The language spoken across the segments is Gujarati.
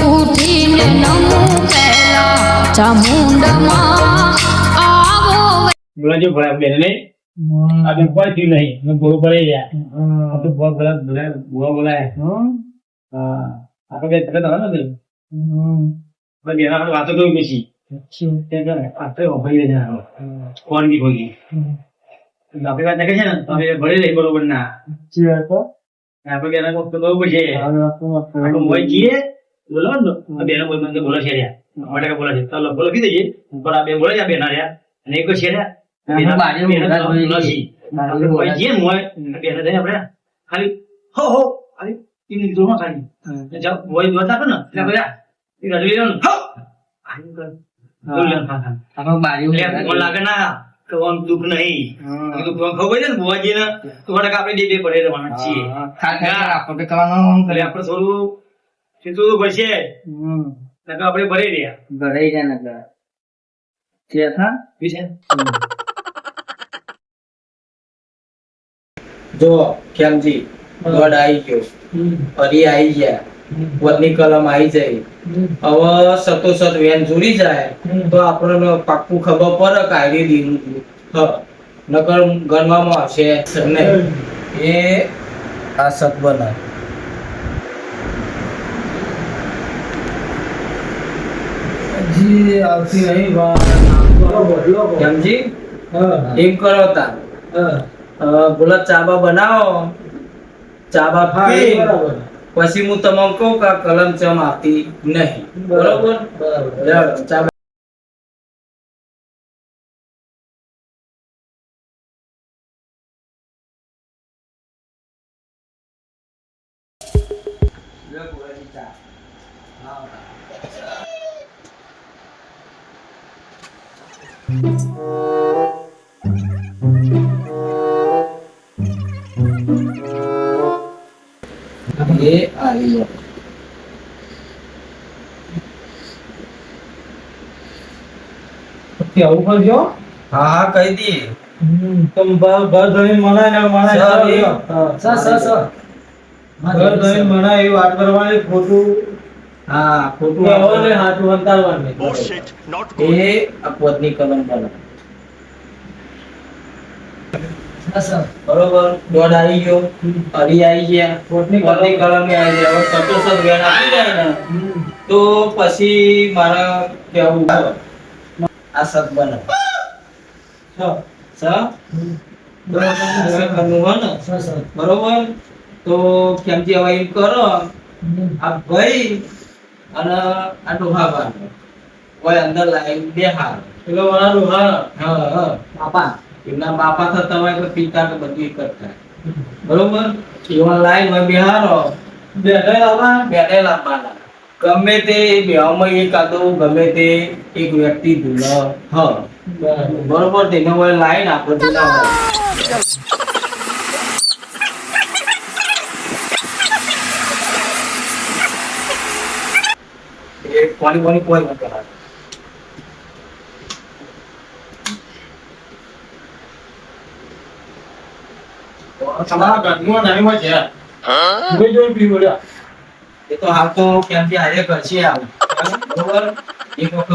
ઉઠીને નમું પહેલા ચામુંડમાં આવો બોલા જો ભલા બેન નહીં આપણે કોઈ થયું નહીં મેં બરોબર ગયા તો બહુ ગલત બોલાય હા આપણે બે તરત આવે ને પણ એના વાતો તો બેસી આપણે ભાઈ રહ્યા કોણ બી હોગી આપણી વાત નાખે છે ને તો આપણે ભરે રહી બરોબર ના આપણે બેના વખત બરોબર છે આપણે મોય જઈએ બોલો ને બેના બોલ મને બોલો છે રહ્યા માટે બોલા છે ચાલો બોલો કીધે છે પણ આ બે બોલે છે બેના રહ્યા અને એક છે રહ્યા ખાલી હો હો ખાલી ઇન જોમાં ખાલી જબ વોય જોતા કર ને એટલે બધા એ રજવી લો હો બોલન ફાફા આપો બારી લે લાગે ના તો આમ દુખ નહીં તો ખબર છે ને ભુવાજી ને થોડાક આપણે ડે પડે રહેવાના છીએ આપણે કરવાનું એટલે આપણે થોડું સીધું પડશે નકર આપણે ભરે રહ્યા ભરાઈ જાય નકર કે થા વિશે જો કેમજી ગોડ આવી ગયો ફરી આવી ગયા વરની કલમ આવી જાય હવે સતોસત વેન જોડી જાય તો આપણને પાક્કું ખબર પડે કે આવી દીધું નકર ગણવામાં આવશે નહીં એ આ સત બને જી આવતી નહીં કેમજી એમ કરો તા બોલા ચાબા બનાવો ચાબા પી પછી હું તમને કહું કે કલમ ચમ આપતી નહીં બરોબર ચાબા એ આવી ગયો આવું કરજો હા હા કહી દી તમે ઘર ધોઈને મનાય ઘર ધોઈને મનાય એવી વાત કરવાની ખોટું હા ખોટું ને હાથું વંતાવવાની એ અપવદની કલમ બને બરોબર દોડ આવી ગયો અરી આવી ગયા કોટની કલમ આવી જાય હવે સતોસત વેણ આપી જાય ને તો પછી મારા કેવું આ સત બને બરોબર તો કેમથી હવે એમ કરો આ ભાઈ અને આ ડોહા હોય અંદર લાઈન બે હાર પેલો મારા ડોહા હા બાપા એમના બાપા થતા હોય કે પિતા કે બધું એક જ થાય બરોબર એવા લાઈન હોય બિહારો બેઠે લાવવાના ગમે તે બેવામાં એક આદો ગમે તે એક વ્યક્તિ ભૂલ બરોબર તેને હોય લાઈન આપણે બોલાવે એ કોની કોની કોઈ ન કરાય તમારા ઘરમાં નાનીમાં છે હું જોઈ પી બોલ્યા એ તો હાલ તો કેમથી હારે કરશે આવું બરોબર એક વખત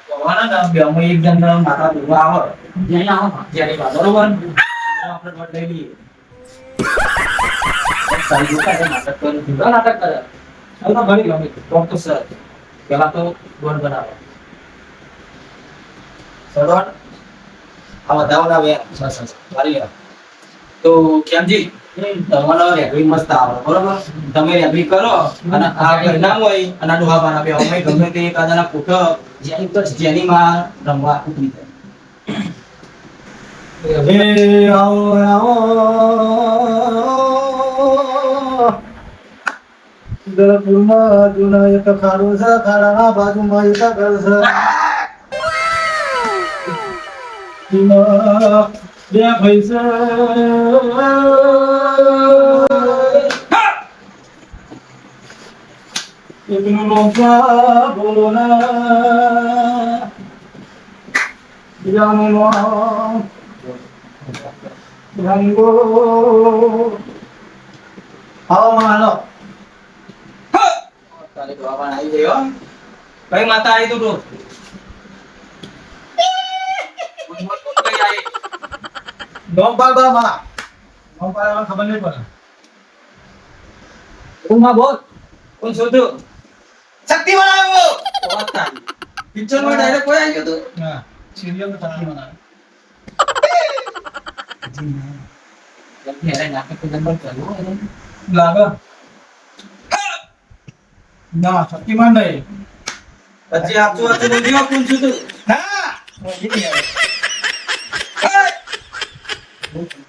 કહેવાના ને બેમાં એક જણ માતા દુવા આવે જેની વાત બરોબર આપણે વટ લઈ લઈએ સારી જોતા નાટક કરે જુદા નાટક કરે ચાલ તો ઘણી ગમે તો સર પેલા તો ગોળ બનાવે સડોટ આ બધાઓના વે સારી તો કેમજી તમારો રેગડી મસ્ત આવે બરોબર તમે રેગડી કરો અને આ ઘરના હોય અને ડોહા બાના બે અમે ગમે તે એકાદાના કોઠ જેની માં રમવા ઉતરી એ આવો આવો દરપુરમાં જૂના એક ખાડો છે ખાડાના બાજુમાં એક ઘર છે બે પૈસા એકનું લોચા બોલો ના બીજાનું નામ રંગો આવો માનો તારી દવા આવી ગઈ હો. કઈ માતા આવી તું ડોમ પાડ બા માં ડોમ પાડ ખબર નહીં પડે માં બોલ કોણ શોધ્યો શક્તિમાન આવ્યો પિક્ચર માં ડાયરેક્ટ કોઈ આવી ગયો તું હા સિરિયલ નો તણાવ બનાવે લાગે ના શક્તિમાન નહીં પછી આપજો આપજો બોલજો કોણ છું તું ના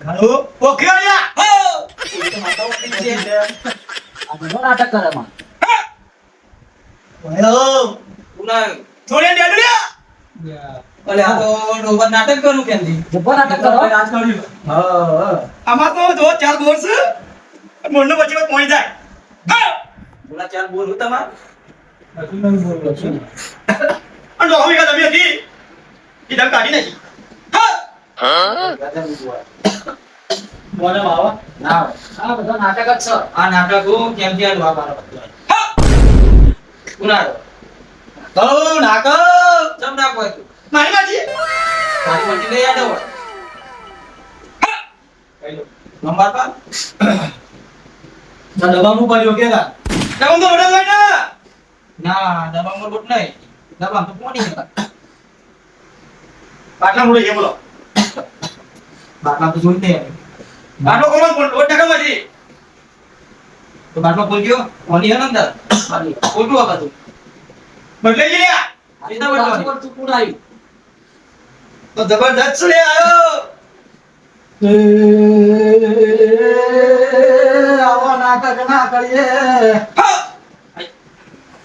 હાલો પોખરિયા હો એ તો માતા ઓળખી છે આ બધો નાટક કરે માં હેલો ઉના થોડે ડેડુયા અલે આ તો રોબત નાટક કરું કેંદી જબ્બર નાટક કરો રાજ કાઢ્યું હા આમાં તો જો ચાર બોર છે મોણનો પછી પહોંચી જાય બોલા ચાલ બોલ હું તમાર હજુ નહીં બોલતો છું અને તો હવે તમે હતી કીધા કાઢી નાખી મોને માવા ના આ બધો નાટક જ છે આ નાટક હું કેમ કે આ દવા મારો બધું ઉના તો નાકો ચમ ના કોઈ તું મારી માજી મારી મંડી લઈ આડો નંબર પર ના દબામું પડ્યો કે ના દબામ તો વડે લઈ ના દવા મોર બોટ નહીં દવા તો કોની હતા પાટલા મુડે કે બોલો બાટલા તો જોઈતે પાટલો કોણ બોલ ટકા માજી તો બાટલો બોલ ગયો કોની હે અંદર ખાલી ખોટું આ બધું બદલે લે સીધા બદલવાની. તું કોણ આવ્યું તો જબરદસ્ત લે આયો આવા નાટક ના કરીએ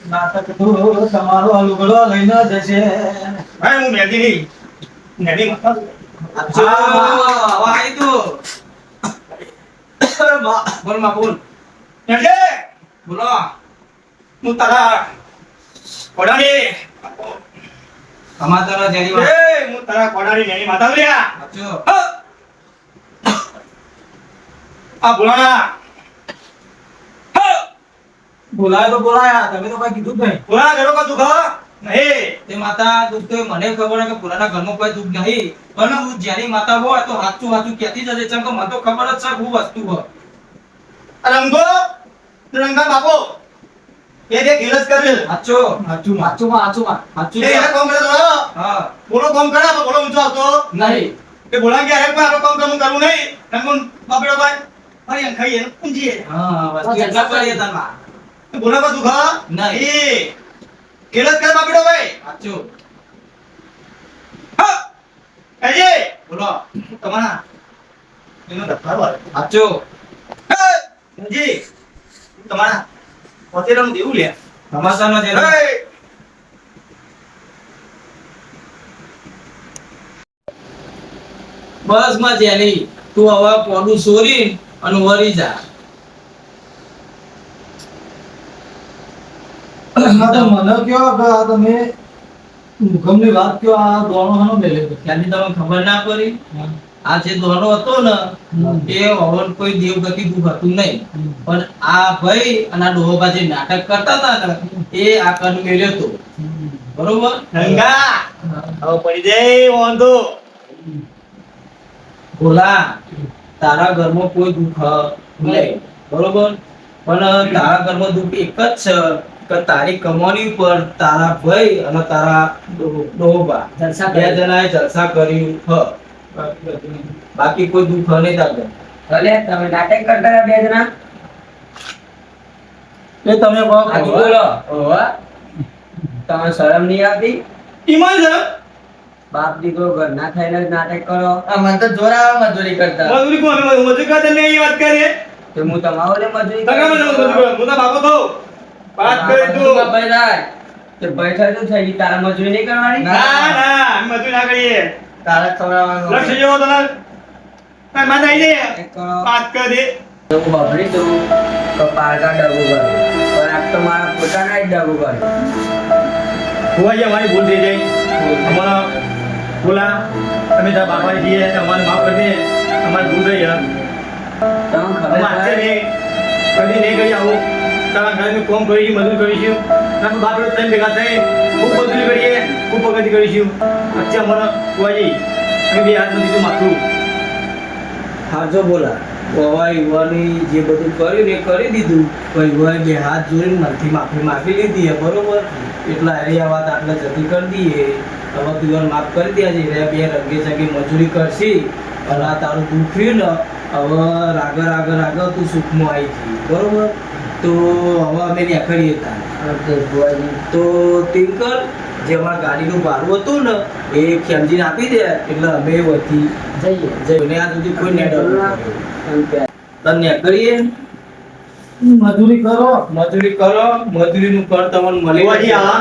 નાટક તો તમારો લુગડો લઈને જશે ભાઈ હું મેદી નહીં મેદી મત અચ્છા હવે આઈ તું બોલ માં બોલ મેદી બોલો હું તારા કોડાની સમાચાર જેની વાત હું તારા કોડાની મેની માતા લ્યા અચ્છો આ બોલાના બોલાય તો બોલાયા તમે તો કઈ કીધું જ નહીં બોલા ઘરો કા દુખ નહીં તે માતા દુઃખ તો મને ખબર કે પુરાના ઘરમાં કોઈ દુઃખ નહીં પણ તું જેની માતા હોય તો સાચું સાચું કહેતી જશે ચમ કે મને તો ખબર જ છે હું વસ્તુ હોય રંગો રંગા બાપો એ જે ગિરસ કરે સાચો સાચું આચુમાં આચુમાં સાચું એ એને કોમ કરે તો હા બોલો કોમ કરે તો બોલો ઊંચો આવતો નહીં એ બોલા કે અરે કોઈ આપણો કામ કરવું નહીં રંગુન બાપડો ભાઈ ભાઈ એમ ખાઈએ ને પૂંજીએ હા વસ્તુ એટલા પડી તારમાં બોલા કા દુખ નહીં. એ ગિરસ કરે બાપડો ભાઈ સાચું હા એજે બોલો તમારા એનો ડફાર વાળો સાચું જી તમારા હોટેલનું દેવું લે સમાચારનો જેનો બસ માં જેની તું હવે પોડું સોરી અને વરી જા મને કયો કે આ તમે મુખમની વાત કયો આ દોણો હાનો મેલે ત્યાંથી તમને ખબર ના પડી આ જે દોડો હતો ને એ હવન કોઈ દેવગતિ દુઃખ હતું નહીં પણ આ ભાઈ અને આ ડોહોબા જે નાટક કરતા હતા ને એ આ કન મેળ્યો હતો બરોબર રંગા હવે પડી જાય વાંધો ભોલા તારા ઘરમાં કોઈ દુઃખ નહીં બરોબર પણ તારા ઘરમાં દુઃખ એક જ છે કે તારી કમાણી ઉપર તારા ભાઈ અને તારા ડોહોબા જલસા બે કર્યા. જણાએ જલસા કર્યું હ બાકી કોઈ દુઃખ નહીં તારે ભલે તમે નાટક કરતા હતા બે જણા એ તમે કહો આચું બોલો ઓહો તમને શરમ નહીં આવતી ઈમાન છે બાપ દીકરો ઘરના થઈને જ નાટક કરો મને તો જોર આવે મજૂરી કરતા મજૂરી કોને મજૂરી કરતા ને એ વાત કરે તો હું તમારો લે મજૂરી તગા મને મજૂરી કરો હું તો બાપો તો વાત કરે તું ભાઈ થાય તો બેઠા તો થઈ ગઈ તારા મજૂરી નહીં કરવાની ના ના અમે મજૂરી ના કરીએ તારા ખવડાવવાનું લક્ષ જેવો તને કઈ માં આવી જાય એક કરો. વાત કરી દે હું બબડી દઉં તો પારકા ડગું કરે પણ આ તો મારા પોતાના જ ડગું કરે હોવા જે અમારી ભૂલ થઈ જાય અમારા બોલા અમે તારા બાપા જઈએ અમારે માફ કરી દે અમારી ભૂલ થઈ યાર તમને અમે આજે ખબર નહીં કદી નહીં કરી આવું તારા ઘરે કામ કરીશું મજૂરી કરીશું ના બાપ બેટો ત્રણ ભેગા થઈ ખૂબ મજૂરી કરીએ ખૂબ પ્રગતિ કરીશું અત્યારે મને કુવાજી અમે બે હાથ નથી માથું હાજો બોલા બાવા યુવાની જે બધું કર્યું ને એ કરી દીધું પણ યુવાએ બે હાથ જોડીને મનથી માફી માગી લીધી છે બરોબર એટલા એ આ વાત આપણે જતી કરી દઈએ હવે તું માફ કરી દે છે રે બે રંગે સગે મજૂરી કરશી અને આ તારું દુઃખ થયું ને હવે રાગર તું સુખમાં આવી જઈ બરોબર તો હવે અમે નીકળીએ ત્યાં તો ટિંકર જે અમારા ગાડીનું ભાડું હતું ને એ ખેમજીને આપી દે એટલે અમે વધી જઈને આ સુધી કોઈ નેડર તને કરીએ મજૂરી કરો મજૂરીનું કર તમને મળી કુવાજી આ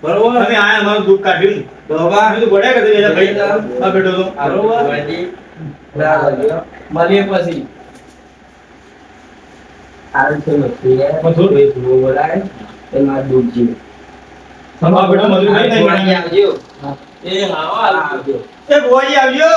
બરોબર તમે આયા અમારું દુઃખ કાઢ્યું બાબા અમે તો ગોળ્યા કરતા જતા ભાઈ આ બેઠો તો બરોબર મળીએ પછી આ બેઠો મજૂરી નહીં એ હા આવજો એ કુવાજી આવજો